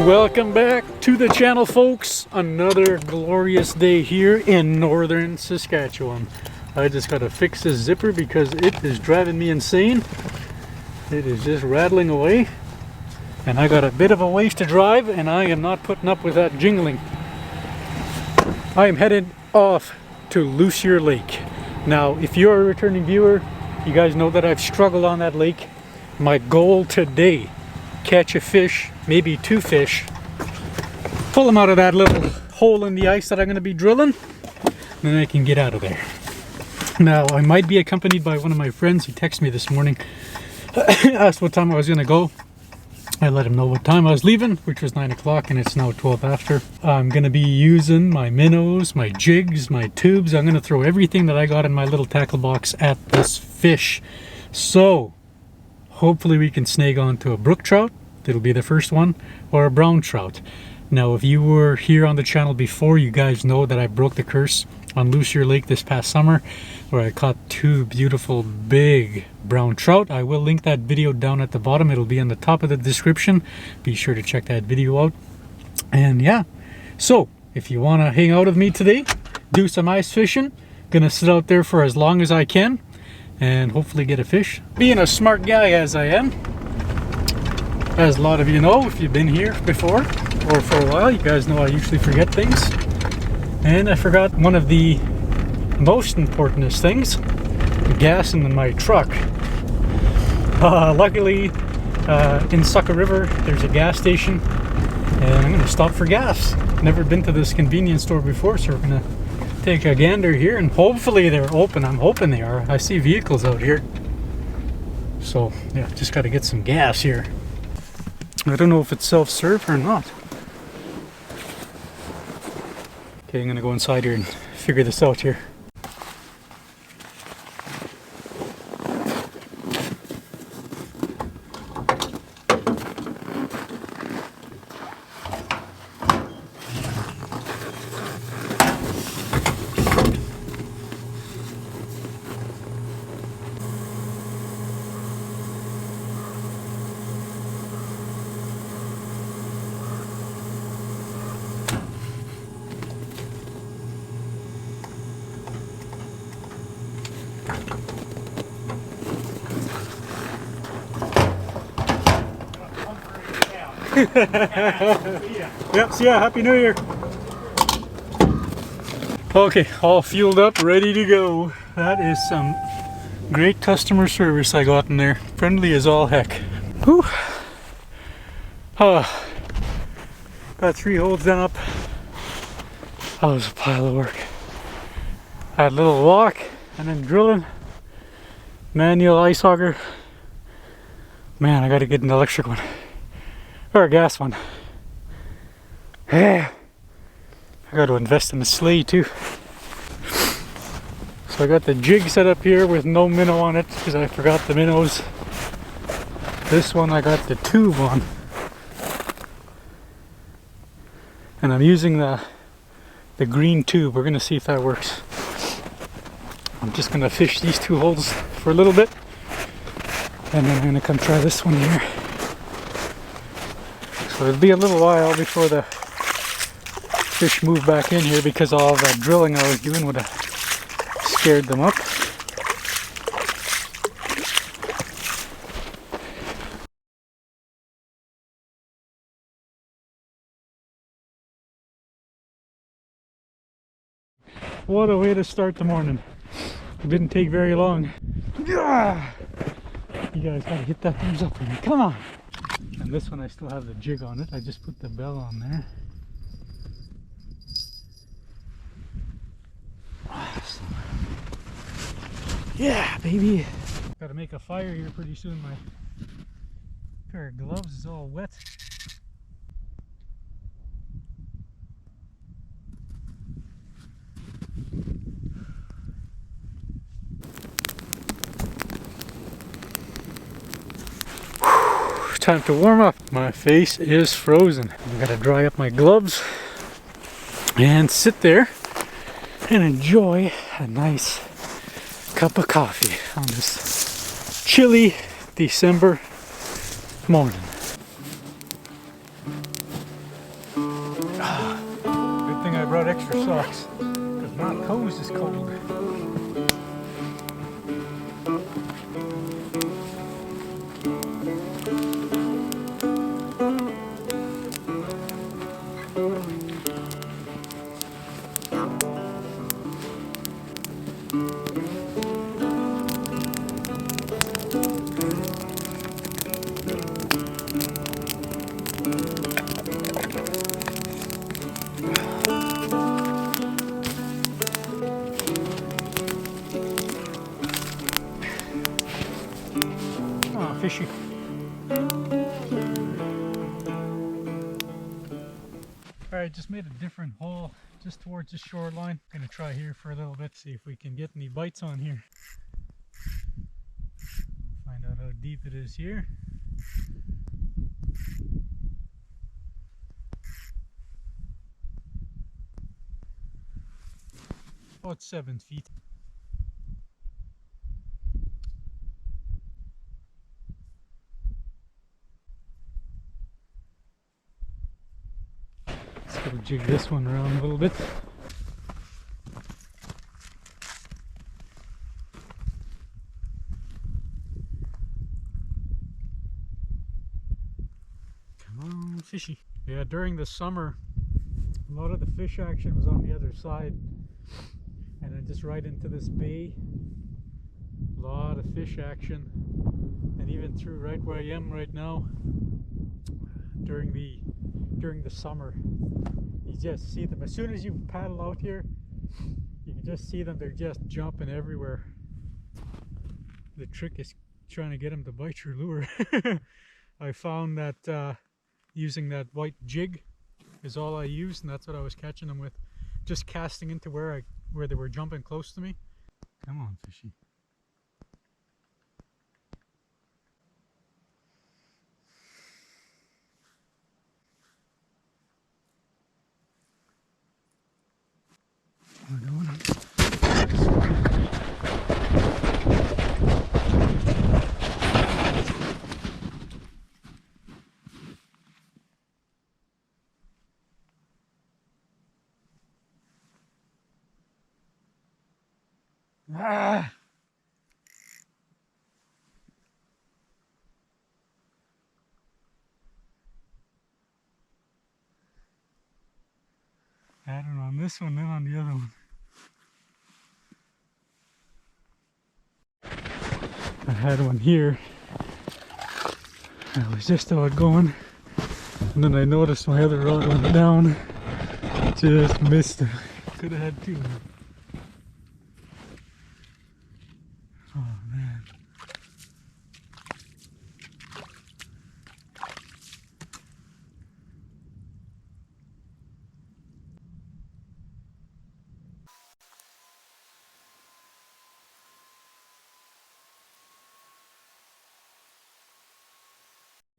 Welcome back to the channel, folks. Another glorious day here in northern Saskatchewan. I just got to fix this zipper because it is driving me insane. It is just rattling away. And I got a bit of a ways to drive and I am not putting up with that jingling. I am headed off to Lussier Lake. Now, if you're a returning viewer, you guys know that I've struggled on that lake. My goal today, catch a fish, maybe two fish, pull them out of that little hole in the ice that I'm going to be drilling, and then I can get out of there. Now, I might be accompanied by one of my friends. He texted me this morning, asked what time I was going to go. I let him know what time I was leaving, which was 9 o'clock, and it's now 12 after. I'm going to be using my minnows, my jigs, my tubes. I'm going to throw everything that I got in my little tackle box at this fish. So, hopefully we can snag onto a brook trout. It'll be the first one, or a brown trout. Now, if you were here on the channel before, you guys know that I broke the curse on Lussier Lake this past summer, where I caught two beautiful big brown trout. I will link that video down at the bottom. It'll be on the top of the description. Be sure to check that video out. And yeah, so if you want to hang out with me today, do some ice fishing. Gonna sit out there for as long as I can and hopefully get a fish. Being a smart guy as I am, as a lot of you know, if you've been here before or for a while, you guys know I usually forget things. And I forgot one of the most importantest things, the gas in my truck. Luckily, in Sucker River, there's a gas station, and I'm gonna stop for gas. Never been to this convenience store before, so we're gonna take a gander here, and hopefully they're open. I'm hoping they are. I see vehicles out here. So, yeah, just gotta get some gas here. I don't know if it's self-serve or not. Okay, I'm gonna go inside here and figure this out here. Yep, see ya, Happy New Year. Okay, all fueled up, ready to go. That is some great customer service I got in there. Friendly as all heck. Whew. Got 3 holes done up. That was a pile of work. I had a little walk and then drilling. Manual ice auger. Man, I gotta get an electric one. Or a gas one. Yeah. I got to invest in a sleigh too. So I got the jig set up here with no minnow on it because I forgot the minnows. This one I got the tube on. And I'm using the green tube. We're going to see if that works. I'm just going to fish these 2 holes for a little bit. And then I'm going to come try this one here. So it'll be a little while before the fish move back in here because all that drilling I was doing would have scared them up. What a way to start the morning. It didn't take very long. You guys gotta hit that thumbs up for me. Come on! And this one I still have the jig on it. I just put the bell on there. Awesome. Yeah, baby. Gotta make a fire here pretty soon. My pair of gloves is all wet. Time to warm up. My face is frozen. I gotta dry up my gloves and sit there and enjoy a nice cup of coffee on this chilly December morning. out extra socks because my toes is cold. Oh, fishy. Alright, just made a different hole just towards the shoreline. Gonna try here for a little bit, see if we can get any bites on here. Find out how deep it is here. About 7 feet. Let's go jig this one around a little bit. Come on, fishy. Yeah, during the summer, a lot of the fish action was on the other side. And then just right into this bay, a lot of fish action, and even through right where I am right now, during the summer, you just see them. As soon as you paddle out here, you can just see them. They're just jumping everywhere. The trick is trying to get them to bite your lure. I found that using that white jig is all I used, and that's what I was catching them with. Just casting into where they were jumping close to me. Come on, fishy. We're doing it. Ah! I don't know, on this one, then on the other one. I had one here. I was just out going, and then I noticed my other rod went down. Just missed it. Could have had two. Oh man.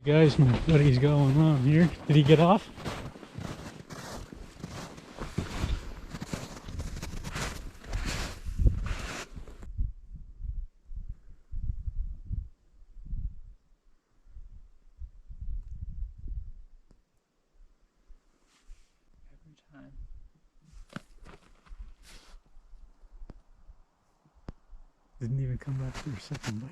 Guys, my buddy's got one on here. Did he get off? Every time. Didn't even come back for a second bite.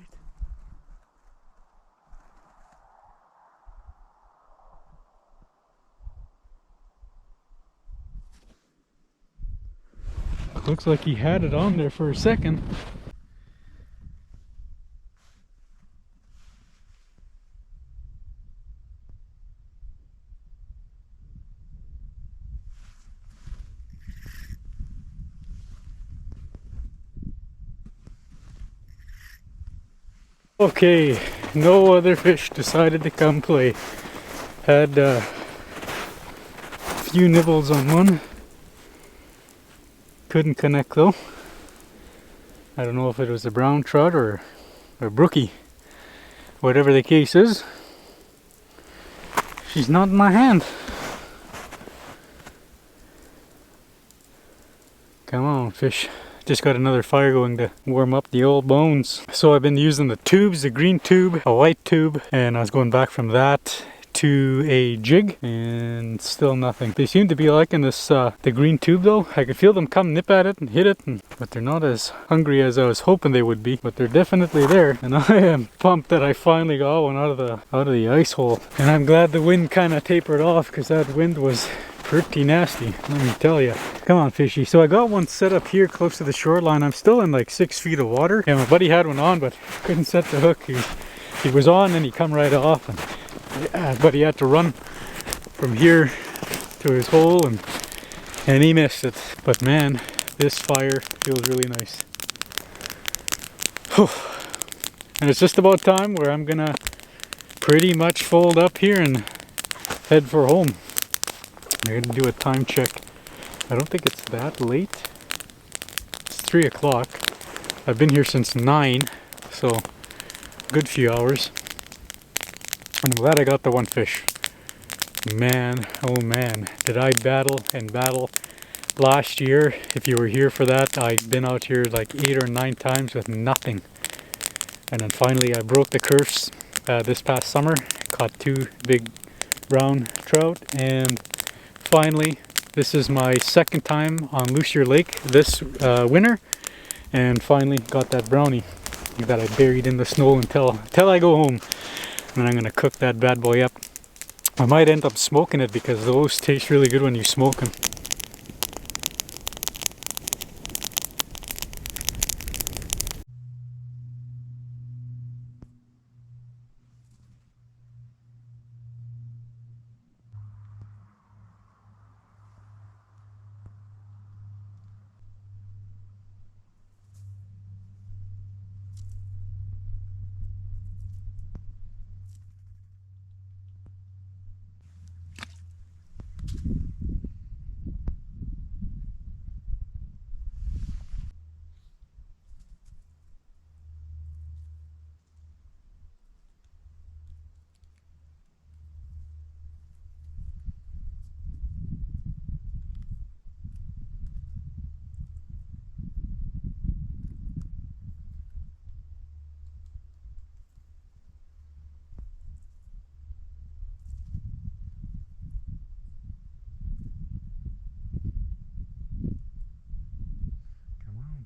Looks like he had it on there for a second. Okay, no other fish decided to come play. Had a few nibbles on one. Couldn't connect though. I don't know if it was a brown trout or a brookie. Whatever the case is, she's not in my hand. Come on, fish. Just got another fire going to warm up the old bones. So I've been using the tubes, the green tube, a white tube, and I was going back from that to a jig and still nothing. They seem to be liking this, the green tube though. I could feel them come nip at it and hit it, but they're not as hungry as I was hoping they would be. But they're definitely there, and I am pumped that I finally got one out of the ice hole. And I'm glad the wind kind of tapered off, because that wind was pretty nasty, let me tell you. Come on, fishy. So I got one set up here close to the shoreline. I'm still in like 6 feet of water, and my buddy had one on, but couldn't set the hook. He was on and he come right off, and yeah, but he had to run from here to his hole, and he missed it. But man, this fire feels really nice. Whew. And it's just about time where I'm gonna pretty much fold up here and head for home. I'm gonna do a time check. I don't think it's that late. It's 3 o'clock. I've been here since 9, so good few hours. And I'm glad I got the one fish. Man, oh man, did I battle and battle last year. If you were here for that, I've been out here like 8 or 9 times with nothing. And then finally I broke the curse this past summer. Caught 2 big brown trout, and finally this is my 2nd time on Lussier Lake this winter, and finally got that brownie that I buried in the snow until I go home. And I'm gonna cook that bad boy up. I might end up smoking it, because those taste really good when you smoke them.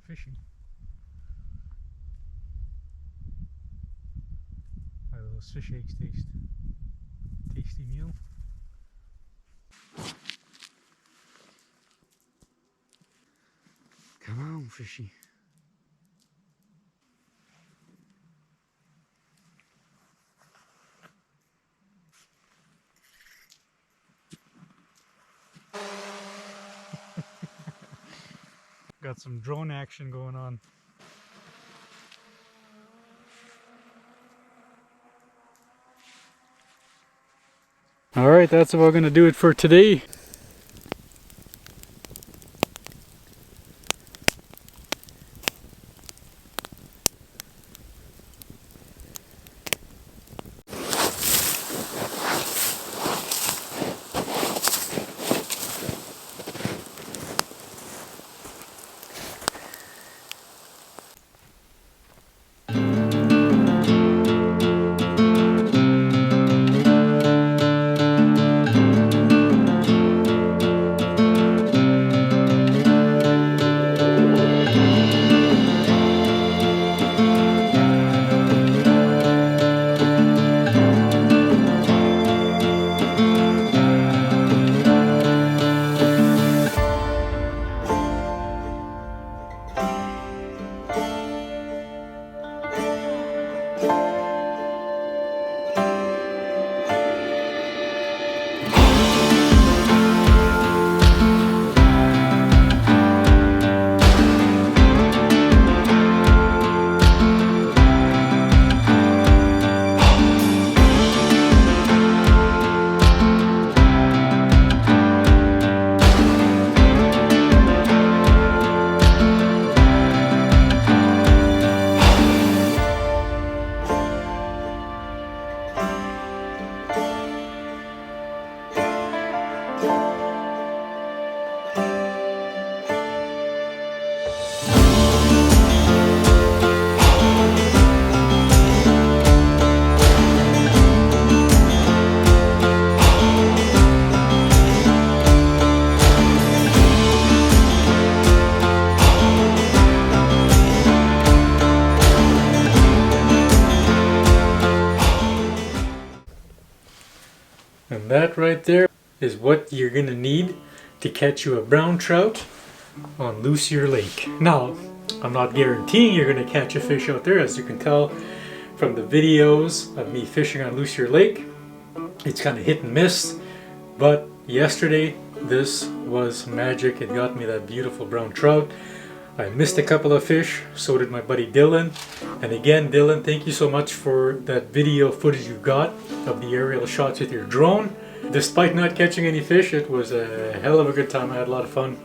Fishy. How do those fish eggs taste? Tasty meal. Come on, fishy. Got some drone action going on. Alright, that's about gonna do it for today. That right there is what you're gonna need to catch you a brown trout on Lussier Lake. Now, I'm not guaranteeing you're gonna catch a fish out there. As you can tell from the videos of me fishing on Lussier Lake, it's kind of hit and miss. But yesterday, this was magic. It got me that beautiful brown trout. I missed a couple of fish, so did my buddy Dylan. And again, Dylan, thank you so much for that video footage you got of the aerial shots with your drone. Despite not catching any fish, it was a hell of a good time. I had a lot of fun.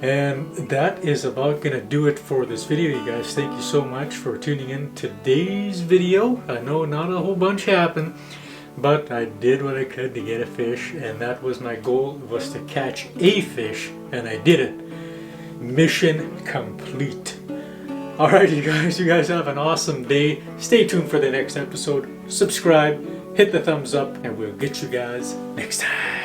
And that is about gonna do it for this video, you guys. Thank you so much for tuning in today's video. I know not a whole bunch happened, but I did what I could to get a fish, and that was my goal, was to catch a fish, and I did it. Mission complete. Alright, you guys have an awesome day. Stay tuned for the next episode. Subscribe, hit the thumbs up, and we'll get you guys next time.